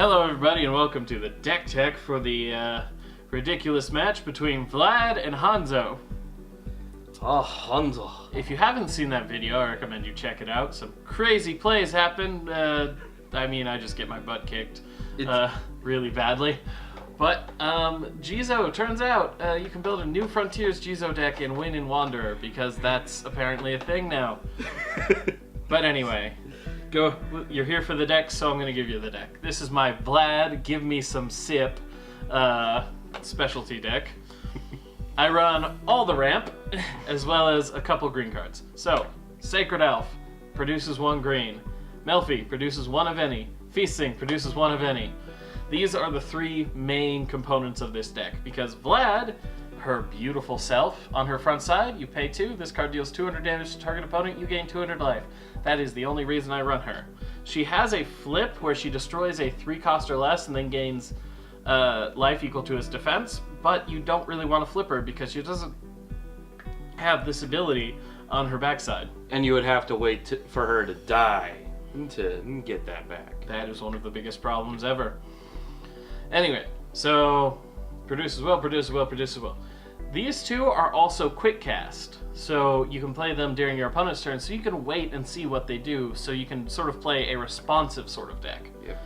Hello everybody and welcome to the deck tech for the ridiculous match between Vlad and Hanzo. Hanzo. If you haven't seen that video, I recommend you check it out. Some crazy plays happen. I just get my butt kicked really badly. But Jizo, turns out you can build a new Frontiers Jizo deck and win in Wanderer because that's apparently a thing now. But anyway, you're here for the deck, so I'm going to give you the deck. This is my Vlad, give me some sip specialty deck. I run all the ramp, as well as a couple green cards. So, Sacred Elf produces 1 green. Melfi produces 1 of any. Feasting produces 1 of any. These are the 3 main components of this deck, because Vlad, her beautiful self, on her front side, you pay 2. This card deals 200 damage to target opponent, you gain 200 life. That is the only reason I run her. She has a flip where she destroys a 3-cost or less and then gains life equal to his defense, but you don't really want to flip her because she doesn't have this ability on her backside. And you would have to wait for her to die to get that back. That is one of the biggest problems ever. Anyway, so produces well, produces well, produces well. These 2 are also quick cast, so you can play them during your opponent's turn, so you can wait and see what they do, so you can sort of play a responsive sort of deck. Yep.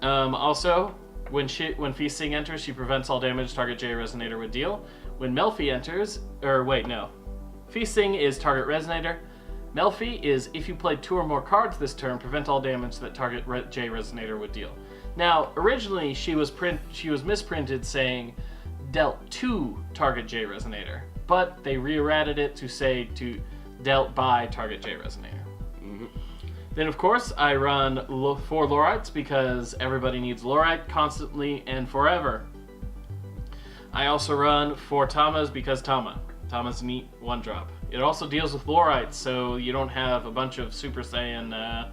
Also, when Feasting enters, she prevents all damage target J Resonator would deal. When Melfi enters, Feasting is target Resonator. Melfi is, if you played 2 or more cards this turn, prevent all damage that target J Resonator would deal. Now, originally she was misprinted saying dealt to target J Resonator, but they re-errated it to say to dealt by target J Resonator. Mm-hmm. Then of course I run 4 Lorites because everybody needs Lorite constantly and forever. I also run 4 Tamas because Tama's neat 1-drop. It also deals with Lorites, so you don't have a bunch of Super Saiyan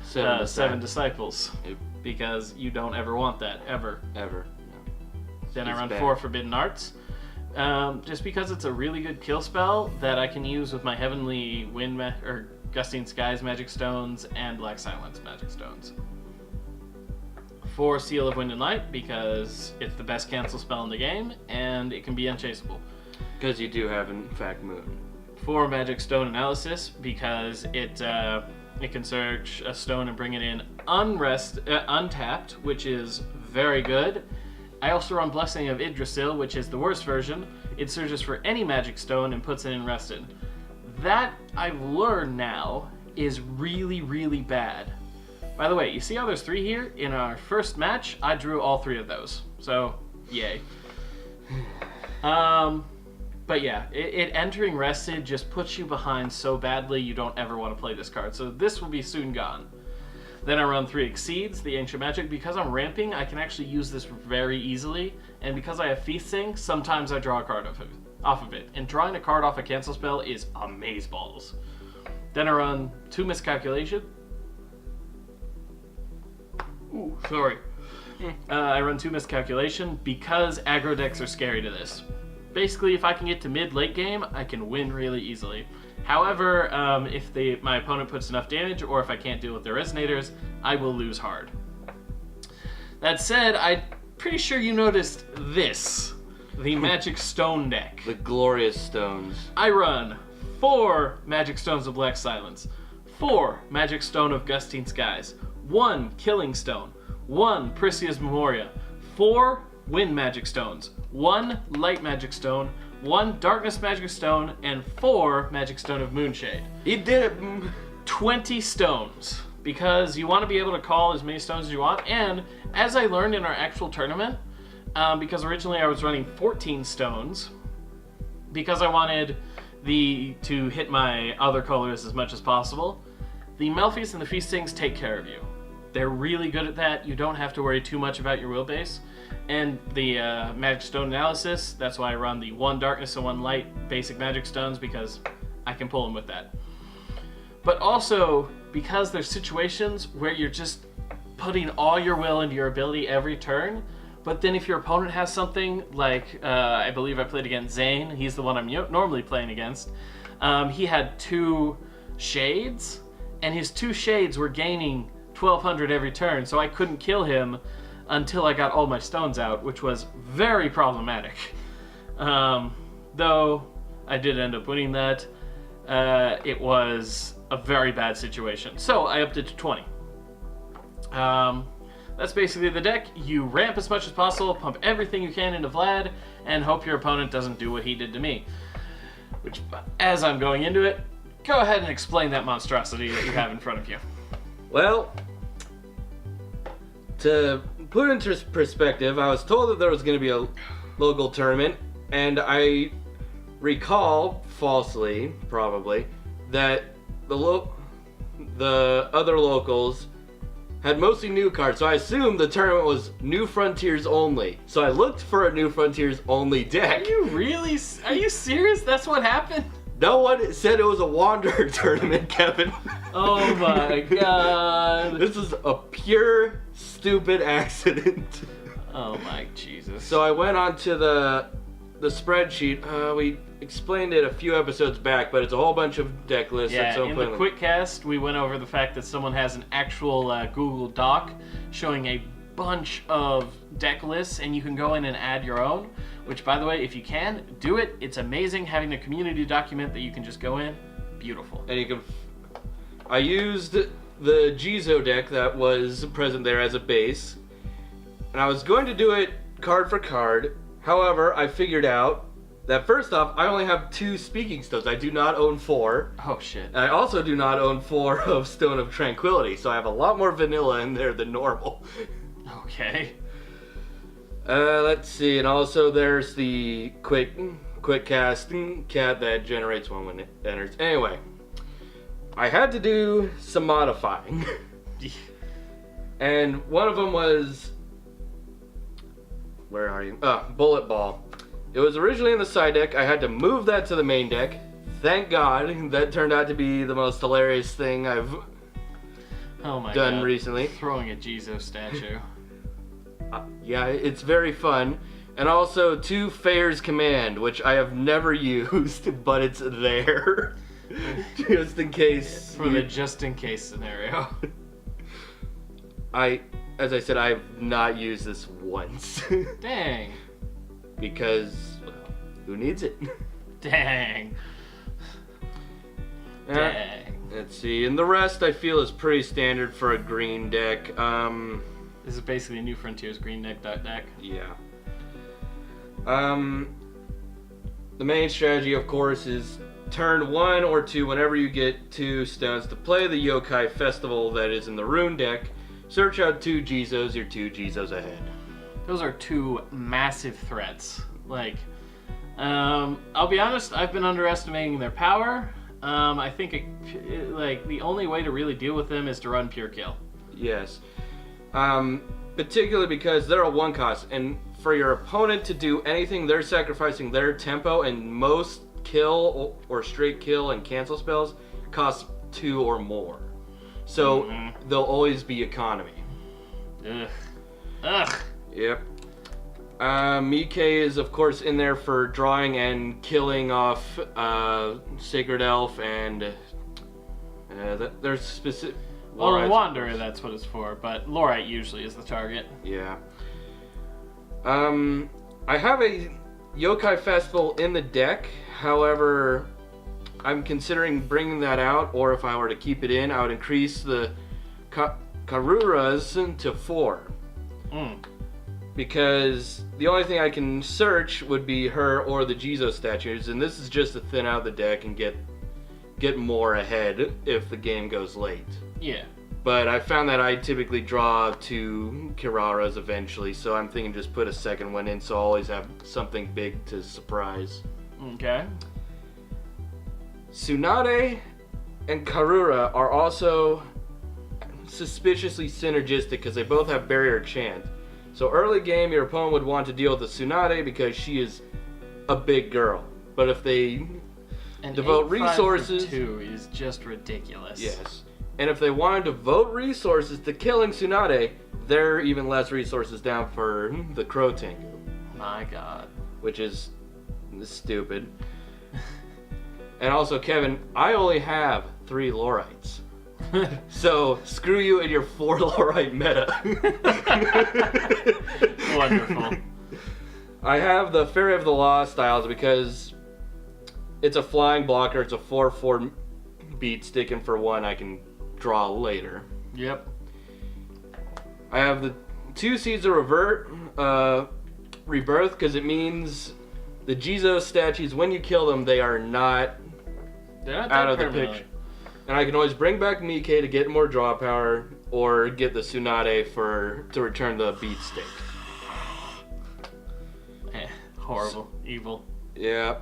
7 Disciples. Yep. Because you don't ever want that, ever. Ever. Then I run 4 Forbidden Arts, just because it's a really good kill spell that I can use with my Heavenly Wind or Gusting Skies Magic Stones and Black Silence Magic Stones. 4 Seal of Wind and Light because it's the best cancel spell in the game and it can be unchaseable. Because you do have, in fact, Moon. 4 Magic Stone Analysis because it can search a stone and bring it in untapped, which is very good. I also run Blessing of Yggdrasil, which is the worst version. It searches for any magic stone and puts it in rested. That, I've learned now, is really, really bad. By the way, you see how there's 3 here? In our first match, I drew all 3 of those. So, yay. But yeah, it entering rested just puts you behind so badly you don't ever want to play this card. So this will be soon gone. Then I run 3 Exceeds, the Ancient Magic. Because I'm ramping, I can actually use this very easily. And because I have Feasting, sometimes I draw a card off of it. And drawing a card off a cancel spell is amazeballs. Then I run 2 Miscalculation. Ooh, sorry. I run 2 Miscalculation because aggro decks are scary to this. Basically, if I can get to mid-late game, I can win really easily. However, if my opponent puts enough damage, or if I can't deal with their Resonators, I will lose hard. That said, I'm pretty sure you noticed this, the Magic Stone deck. The glorious stones. I run 4 Magic Stones of Black Silence, 4 Magic Stone of Gusting Skies, 1 Killing Stone, 1 Pricia's Memoria, 4 Wind Magic Stones, 1 Light Magic Stone, 1 Darkness Magic Stone, and 4 Magic Stone of Moonshade. He did it! 20 stones, because you want to be able to call as many stones as you want, and as I learned in our actual tournament, because originally I was running 14 stones, because I wanted to hit my other colors as much as possible, the Melfis and the Feastings take care of you. They're really good at that. You don't have to worry too much about your wheelbase. And the Magic Stone Analysis, that's why I run the 1 Darkness and 1 Light basic Magic Stones, because I can pull them with that. But also, because there's situations where you're just putting all your will into your ability every turn, but then if your opponent has something like, I believe I played against Zane, he's the one I'm normally playing against, he had 2 Shades, and his 2 Shades were gaining 1200 every turn, so I couldn't kill him until I got all my stones out, which was very problematic. Though I did end up winning that, it was a very bad situation. So I upped it to 20. That's basically the deck. You ramp as much as possible, pump everything you can into Vlad, and hope your opponent doesn't do what he did to me. Which, as I'm going into it, go ahead and explain that monstrosity that you have in front of you. Well, to put into perspective, I was told that there was going to be a local tournament, and I recall, falsely, probably, that the other locals had mostly new cards, so I assumed the tournament was New Frontiers only. So I looked for a New Frontiers only deck. Are you serious? That's what happened? No one said it was a Wanderer tournament, Kevin. Oh my god. This is a pure, stupid accident. Oh my Jesus. So I went onto the spreadsheet. We explained it a few episodes back, but it's a whole bunch of deck lists. Yeah, in the quick cast, we went over the fact that someone has an actual Google Doc showing a bunch of deck lists, and you can go in and add your own, which, by the way, if you can, do it. It's amazing having a community document that you can just go in. Beautiful. And you can... I used the Jizo deck that was present there as a base, and I was going to do it card for card. However, I figured out that first off, I only have 2 Speaking Stones. I do not own 4. Oh shit. And I also do not own 4 of Stone of Tranquility, so I have a lot more vanilla in there than normal. Okay. Let's see, and also there's the quick cast cat that generates 1 when it enters. Anyway, I had to do some modifying. And one of them was... Where are you? Bullet Ball. It was originally in the side deck. I had to move that to the main deck. Thank God. That turned out to be the most hilarious thing I've done recently. Throwing a Jizo statue. Yeah, it's very fun. And also 2 Fair's Command, which I have never used, but it's there. Just in case. For the just in case scenario. As I said, I've not used this once. Dang. Because, well, who needs it? Dang. Dang. Let's see, and the rest I feel is pretty standard for a green deck. This is basically a New Frontiers green deck. Yeah. The main strategy, of course, is turn 1 or 2 whenever you get 2 stones to play the Yokai Festival that is in the Rune deck. Search out 2 Jizos, you're 2 Jizos ahead. Those are 2 massive threats. Like, I'll be honest, I've been underestimating their power. I think the only way to really deal with them is to run pure kill. Yes. Particularly because they're a 1 cost, and for your opponent to do anything, they're sacrificing their tempo, and most kill or straight kill and cancel spells cost 2 or more. So they'll always be economy. Ugh. Yep. Mike is, of course, in there for drawing and killing off Sacred Elf, and there's specific... Well, in Wanderer, that's what it's for, but Lorite usually is the target. Yeah. I have a Yokai Festival in the deck, however, I'm considering bringing that out, or if I were to keep it in, I would increase the Karuras to 4. Because the only thing I can search would be her or the Jizo statues, and this is just to thin out the deck and get more ahead if the game goes late. Yeah. But I found that I typically draw 2 Kiraras eventually, so I'm thinking just put a second one in so I always have something big to surprise. Okay. Tsunade and Karura are also suspiciously synergistic because they both have Barrier Chant. So early game, your opponent would want to deal with the Tsunade because she is a big girl. But if they devote resources... 2 is just ridiculous. Yes. And if they wanted to devote resources to killing Tsunade, there are even less resources down for the Crow Tengu. My god. Which is stupid. And also, Kevin, I only have 3 Lorites. So, screw you and your 4 Lorite meta. Wonderful. I have the Fairy of the Law styles because it's a flying blocker. It's a 4/4 beat sticking for 1 I can draw later. Yep. I have the 2 Seeds of Rebirth because it means the Jizo statues, when you kill them, they are not They're not out of the permanently. picture. And I can always bring back Mike to get more draw power, or get the Tsunade to return the beat stick. Horrible. Evil. Yeah.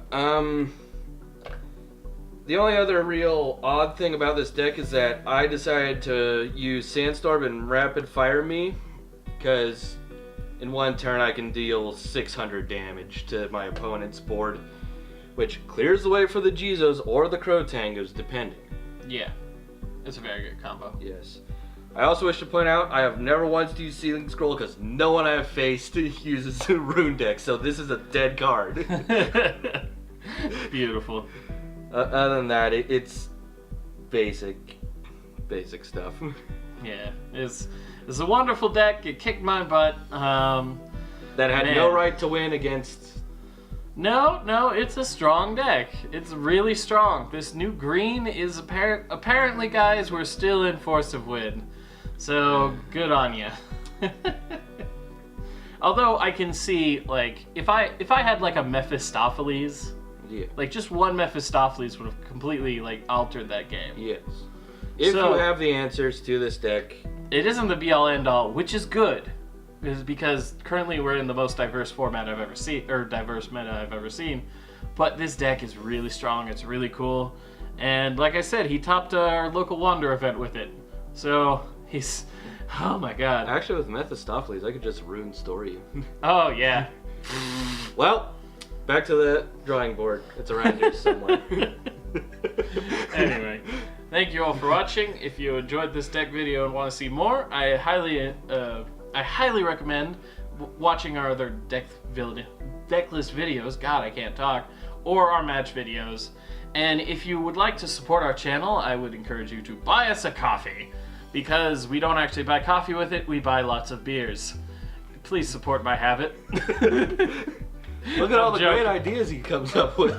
The only other real odd thing about this deck is that I decided to use Sandstorm and Rapid Fire Me, because in 1 turn I can deal 600 damage to my opponent's board, which clears the way for the Jizos or the Crotangos, depending. Yeah. It's a very good combo. Yes. I also wish to point out I have never once used Sealing Scroll because no one I have faced uses a Rune deck, so this is a dead card. Beautiful. Other than that, it's basic stuff. Yeah, it's a wonderful deck. It kicked my butt. That had Man. no right to win against. No, it's a strong deck. It's really strong. This new green is apparently, guys, we're still in Force of Wind. So, good on ya. Although I can see, like, if I had like a Mephistopheles, Yeah. like just one Mephistopheles would have completely like altered that game. Yes. If So- you have the answers to this deck, It isn't the be-all end-all, which is good, because currently we're in the most diverse format I've ever seen, or diverse meta I've ever seen. But this deck is really strong. It's really cool, and like I said, he topped our local Wander event with it. So he's, oh my god. actually with Mephistopheles, I could just Rune Story. Oh yeah. Well, back to the drawing board. It's around here somewhere. Anyway, thank you all for watching. If you enjoyed this deck video and want to see more, I highly recommend watching our other decklist videos. God, I can't talk. Or our match videos. And if you would like to support our channel, I would encourage you to buy us a coffee, because we don't actually buy coffee with it. We buy lots of beers. Please support my habit. Look at all the joking. great ideas he comes up with.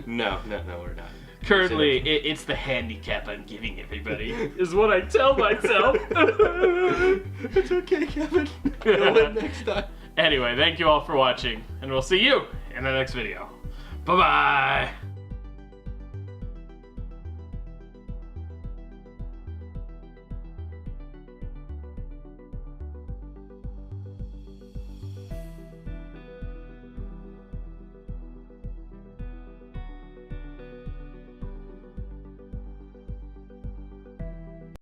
No, we're not. Currently, it's the handicap I'm giving everybody, is what I tell myself. It's okay, Kevin. You'll win next time. Anyway, thank you all for watching, and we'll see you in the next video. Bye-bye!